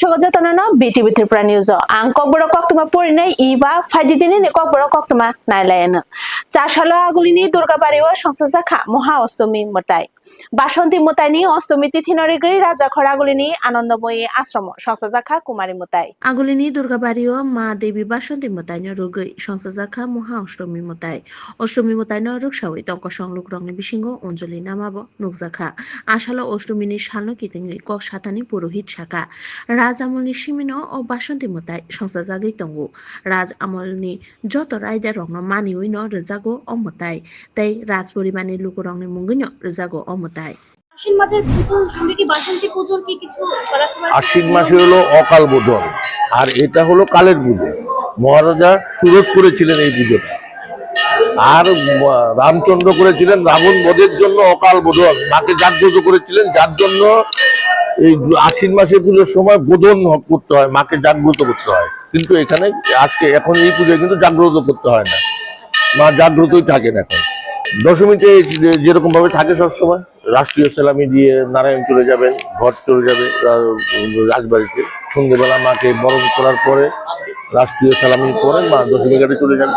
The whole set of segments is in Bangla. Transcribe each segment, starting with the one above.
Sogajatana, BTV Tripura News. Ang Kokboro Koktuma Purine, Eva, Fajidini, Kokboro Koktuma, Nailayan. Chashala Agulini, Durga Bario, Shansaka, Moha Ostomi Motai. Bashanti Motani, Ostomi Tinorigi, Raja Koragulini, Anandamoy Astromo, Shansaka, Kumari Motai. Agulini, Durga Bario, Ma Devi Bashanti Motanya Rugi, Shansaka, Moha Ostomi Motai. Ostomi Motano Rukshawi, Tonkosong Lukrong Bishingo, Unjoli Namabo, Nukzaka. Ashala Ostomini Shalno Kitingi, Kok Shatani Purohit Shaka. রাজ আমলনি সিমিনো ও বাসন্তী মতাই সংসার জাগি তঙ্গু রাজ আমলনি যত রাইডার রং মানি উইন রেজাগো অমতাই তাই রাজ পরিমাণে লোক রংনি মুঙ্গিনো রেজাগো অমতাই আশ্বিন মাসের পুজোর সঙ্গে কি বাসন্তী পুজোর কি কিছু আশ্বিন মাসে হলো অকাল বোধন আর এটা হলো কালের পুজো। মহারাজা সুরত করেছিলেন এই পুজোটা, আর রামচন্দ্র করেছিলেন রাবণ বধের জন্য অকাল বোধন, মাকে জাগ্রত করেছিলেন, যার জন্য এই আশ্বিন মাসের পুজোর সময় বোধন করতে হয়, মাকে জাগ্রত করতে হয়। কিন্তু এখানে আজকে এখন এই পুজোয় কিন্তু জাগ্রত করতে হয় না, মা জাগ্রতই থাকেন। এখন দশমীতে যেরকম ভাবে থাকে সবসময় রাষ্ট্রীয় সেলামি দিয়ে নারায়ণ চলে যাবেন, ঘট চলে যাবে রাজবাড়িতে, সন্ধ্যেবেলা মাকে বরণ করার পরে রাষ্ট্রীয় সেলামির পরে মা দশমী ঘাটে চলে যাবে।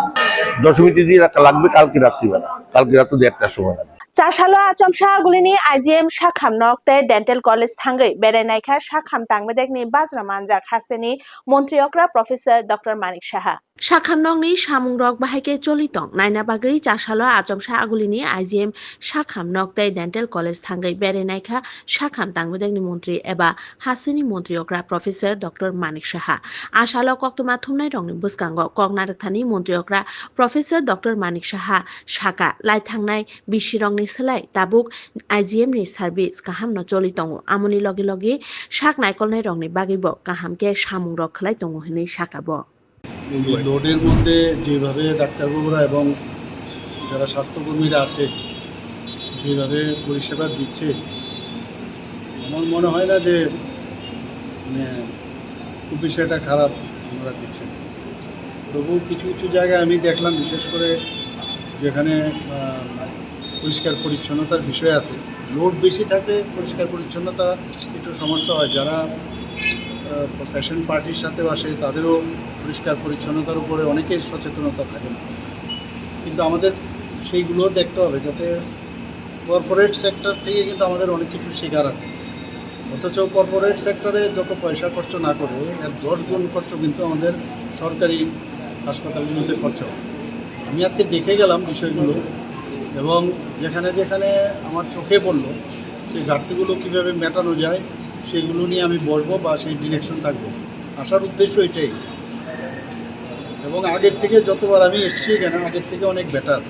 দশমীতে দিয়ে লাগবে কালকে রাত্রিবেলা, কালকে রাত্রি 1টার সময় লাগবে। চাশালো আচমসা গুলিনি আইজিএম শাখাম নকতে ডেন্টাল কলেজ থাঙ্গৈ বেড়াইনাইখা শাখাম তাংবেদেকনি বাজরা মানজাক হাস্তেনি মন্ত্রী অক্রা প্রফেসর ডক্টর মানিক সাহা শাখাম নংনি সামুং রক বাহাইকে চলিতং নাইনা বাগৈ চাশালো আচমসা আগুলিনি আইজিএম শাখাম নকতে ডেন্টাল কলেজ থাঙ্গৈ বেড়াইনাইখা শাখাম তাংবেদেকনি মন্ত্রী এবা হাস্তেনি মন্ত্রী অক্রা প্রফেসর ডক্টর মানিক সাহা আশালো কক্তমা থুমনাই রংনি বুসকাঙ্গ ককনারক থানি মন্ত্রী অক্রা প্রফেসর ডক্টর মানিক সাহা শাখা লাইথাংনাই বিশিরংনি সেলাই তাবুক আইজিএম নি সার্ভিস কাহাম ন চলি তঙ্গো আমনি লগে লগে শাক নাইকলনাই রংনি বাগিব কাহামকে সামুং রক খেলাই তঙ্গো হিনি শাকাব লোডের মধ্যে যেভাবে ডাক্তারবাবুরা এবং যারা স্বাস্থ্যকর্মীরা আছে যেভাবে পরিষেবা দিচ্ছে, আমার মনে হয় না যে খুব বিষয়টা খারাপ আমরা দিচ্ছে। তবু কিছু কিছু জায়গায় আমি দেখলাম, বিশেষ করে যেখানে পরিষ্কার পরিচ্ছন্নতার বিষয় আছে, লোড বেশি থাকলে পরিষ্কার পরিচ্ছন্নতা একটু সমস্যা হয়। যারা প্রফেশন পার্টির সাথে আসে তাদেরও পরিষ্কার পরিচ্ছন্নতার উপরে অনেকের সচেতনতা থাকে না, কিন্তু আমাদের সেইগুলো দেখতে হবে, যাতে কর্পোরেট সেক্টর থেকে কিন্তু আমাদের অনেক কিছু শেখার আছে। অথচ কর্পোরেট সেক্টরে যত পয়সা খরচ না করে এর 10 গুণ খরচ কিন্তু আমাদের সরকারি হাসপাতালগুলোতে খরচ হয়। আমি আজকে দেখে গেলাম বিষয়গুলো, এবং যেখানে যেখানে আমার চোখে পড়লো সেই ঘাটতিগুলো কীভাবে মেটানো যায় সেগুলো নিয়ে আমি বলবো বা সেই ডিরেকশন থাকবো। আসার উদ্দেশ্য এটাই, এবং আগের থেকে যতবার আমি এসেছি এখানে আগের থেকে অনেক বেটার।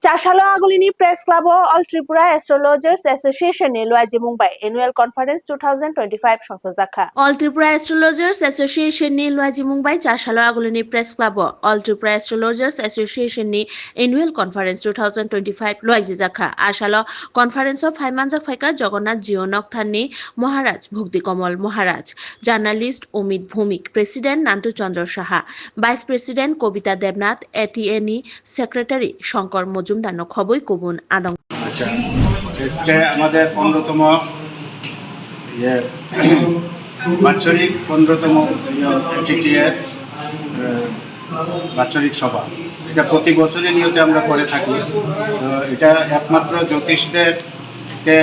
চাশালো আগুলিনি press club all Tripura astrologers association এ লুয়াজি মুম্বাই অ্যানুয়াল কনফারেন্স 2025 সংসজাখা অল ত্রিপুরা অ্যাস্ট্রোলজার্স অ্যাসোসিয়েশন নি লুয়াজি মুম্বাই চাশালো আগুলিনি press club all Tripura astrologers association নি অ্যানুয়াল কনফারেন্স 2025 লুয়াজি জাখা আশালো কনফারেন্স অফ ফাইমানজাক ফাইকা জগন্নাথ জিওনক থাননি Maharaj Bhakti Kamal Maharaj journalist Amit Bhowmik president Nantu Chandra Saha vice president Kabita Debnath এটিএনি সেক্রেটারি শঙ্কর মজুমদার খবই কবুন আদং। আচ্ছা, আজকে আমাদের 15তম বাৎসরিক 15তম এটিটিএর বাৎসরিক সভা। এটা প্রতি বছরই নিয়তে আমরা করে থাকি। এটা একমাত্র জ্যোতিষদেরকে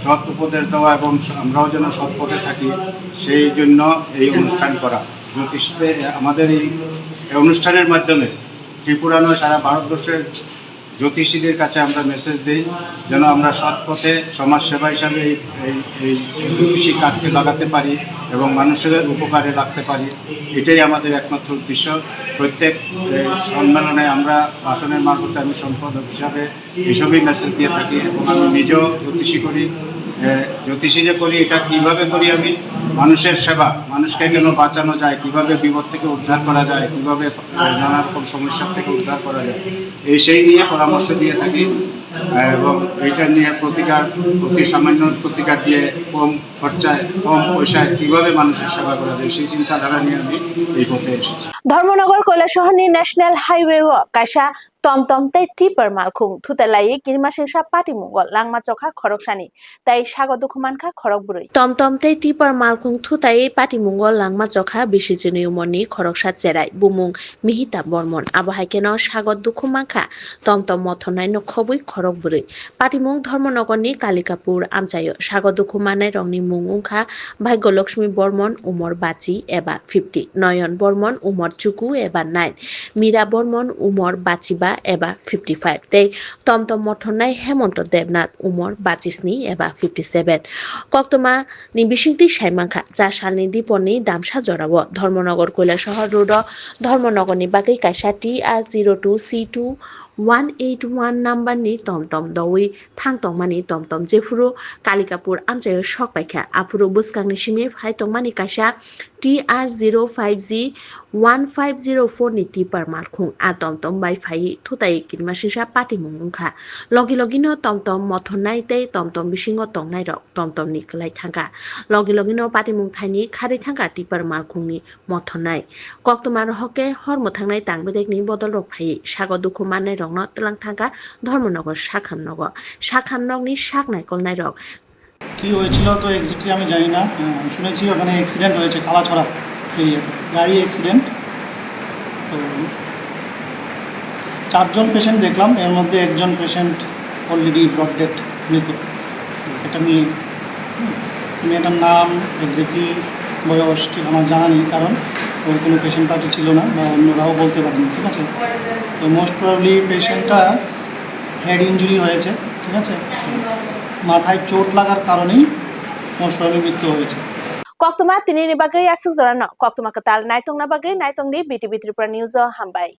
সৎ উপদেশ দেওয়া এবং আমরাও যেন সৎ পথে থাকি সেই জন্য এই অনুষ্ঠান করা। জ্যোতিষদের আমাদের এই অনুষ্ঠানের মাধ্যমে ত্রিপুরা নয় সারা ভারতবর্ষের জ্যোতিষীদের কাছে আমরা মেসেজ দিই যেন আমরা সৎ পথে সমাজসেবা হিসাবে এই জ্যোতিষী কাজকে লাগাতে পারি এবং মানুষের উপকারে রাখতে পারি। এটাই আমাদের একমাত্র উদ্দেশ্য। প্রত্যেক সম্মেলনে আমরা ভাষণের মারফতে আমি সম্পাদক হিসাবে এসবই মেসেজ দিয়ে থাকি, এবং আমি নিজেও জ্যোতিষী করি। জ্যোতিষী যে করি এটা কীভাবে করি, আমি মানুষের সেবা, মানুষকে কেন বাঁচানো যায়, কিভাবে বিপদ থেকে উদ্ধার করা যায়, কিভাবে নানা রকম সমস্যার থেকে উদ্ধার করা যায়, সেই নিয়ে পরামর্শ দিয়ে থাকি। এবং এইটা নিয়ে অতি সামান্য প্রতিকার দিয়ে কম খরচায় কম পয়সায় কীভাবে মানুষের সেবা করা যায় সেই চিন্তাধারা নিয়ে আমি এই পথে এসেছি। ধর্মনগর কৈলাসহরনি ন্যাশনাল হাইওয়ে কাইসা টমটম তাই টিপার মালখুং থুতালাই কিরমাসিং সা পাটি মুগল লাংমা চখা খরকসানি তাই সাগর দুখুমানখা খরক বুড়ই টমটম তাই টিপার মালখুং থুতাই পাটি মুগল লাংমা চখা বিশেষজনী উমনি খরকসা চেরাই বুমুং মিহিতা বর্মন আবহাইকেন সাগর দুখুমানখা টমটম মথনাই নখবই খরক বুড়ই পাটিমুং ধর্মনগরনি কালিকাপুর আমচায় সাগর দুখুমানাই রংনি মুং উংখা ভাগ্যলক্ষ্মী বর্মন উমর বাচি এবা 50 নয়ন বর্মন উমর চুকু এবা 9 মীরা বর্মন উমর বাচিবা এবা 55 তাই টমটম মঠনাই হেমন্ত দেবনাথ উমর বাচিসনি এবা 57 কক্তমা নি বিশিংতি সাইমাংখা 4 সালনি দীপনি দামসা জরাব ধর্মনগর কৈলাসহর রোড ধর্মনগরনি বাকি কাইসা TR02 C2 181 নাম্বারনি টমটম দই থাংতংমানি টমটম জেফুরো কালিকাপুর আমচায় শক পাইখা আফুরো বুসকাংনি Simi ফাইতংমানি কাইসা TR05G 1504 ni tipar malkhung a tomtom bai phai thutai kinmasisa pati mungungkha logi logino tomtom mothonai tei tomtom bisingo tongnai rok tomtom ni klai thangka logi logino pati mung thaini khari thangka tipar malkhungni mothonai koktomar hoke hormo thangnai tangbedek ni bodol rok phai sago dukhu manai rokno tlang thangka Dharmanagar শাখামনগ ni শাকনাই কলনাই রক কি হয়েছিল তো এক্স্যাক্টলি আমি জানি না, আমি শুনেছি ওখানে অ্যাক্সিডেন্ট হয়েছে কালাছড়া এরিয়াতে, গাড়ি অ্যাক্সিডেন্ট। তো 4 জন পেশেন্ট দেখলাম, এর মধ্যে একজন পেশেন্ট অলরেডি ব্রড ডেড, মৃত, একটা মেয়েটার নাম এক্স্যাক্টলি বয়স ঠিক আমার জানা নেই, কারণ ওর কোনো পেশেন্ট পার্টি ছিল না বা অন্যরাও বলতে পারেনি, ঠিক আছে। তো মোস্ট প্রবাবলি পেশেন্টটা হেড ইঞ্জুরি হয়েছে, ঠিক আছে, মাথায় চোট লাগার কারণেই মোস্ট প্রবাবলি মৃত্যু হয়েছে। কক্তমা তিনি নিবাগৈ আসুক জরানো কক্তমা কাতাল নাইতং নাবাগৈ নাইতং নি বিটিভি ত্রিপুরা নিউজ হামবাই।